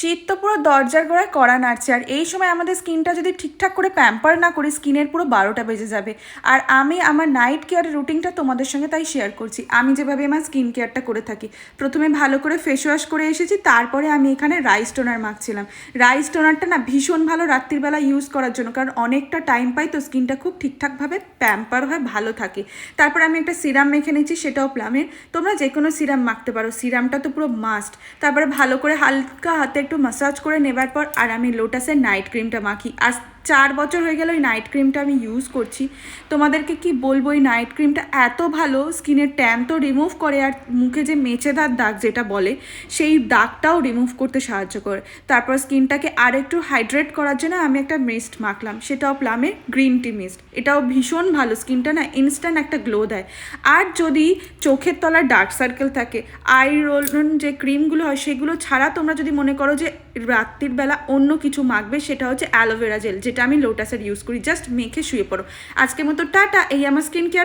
শীত তো পুরো দরজার গোড়ায় কড়া নাড়ছে, আর এই সময় আমাদের স্কিনটা যদি ঠিকঠাক করে প্যাম্পার না করি স্কিনের পুরো 12টা বেজে যাবে। আর আমি আমার নাইট কেয়ারের রুটিনটা তোমাদের সঙ্গে তাই শেয়ার করছি। আমি যেভাবে আমার স্কিন কেয়ারটা করে থাকি, প্রথমে ভালো করে ফেস ওয়াশ করে এসেছি, তারপরে আমি এখানে রাইস টোনার মাখছিলাম। রাইস টোনারটা না ভীষণ ভালো রাত্রিবেলা ইউজ করার জন্য, কারণ অনেকটা টাইম পাই তো স্কিনটা খুব ঠিকঠাকভাবে প্যাম্পার হয়, ভালো থাকে। তারপর আমি একটা সিরাম মেখে নিচ্ছি, সেটাও প্লামের। তোমরা যে কোনো সিরাম মাখতে পারো, সিরামটা তো পুরো মাস্ট। তারপরে ভালো করে হালকা হাতে একটু মাসাজ করে নেবার পর আর আমি লোটাসের নাইট ক্রিমটা মাখি। আজ 4 বছর হয়ে গেল এই নাইট ক্রিমটা আমি ইউজ করছি। তোমাদেরকে কি বলবো, এই নাইট ক্রিমটা এত ভালো, স্কিনের ট্যান তো রিমুভ করে, আর মুখে যে মেচেদার দাগ যেটা বলে সেই দাগটাও রিমুভ করতে সাহায্য করে। তারপর স্কিনটাকে আর একটু হাইড্রেট করার জন্য আমি একটা মিস্ট মাখলাম, সেটাও প্লামের গ্রিন টি মিস্ট। এটাও ভীষণ ভালো, স্কিনটা না ইনস্ট্যান্ট একটা গ্লো দেয়। আর যদি চোখের তলায় ডার্ক সার্কেল থাকে, আই রোল যে ক্রিমগুলো হয় সেগুলো ছাড়া তোমরা যদি মনে করো যে রাত্রির বেলা অন্য কিছু মাখবে, সেটা হচ্ছে অ্যালোভেরা জেল, যেটা আমি লোটাসের ইউজ করি। জাস্ট মেখে শুয়ে পড়ো। আজকের মতো টাটা। এই আমার স্কিন কেয়ার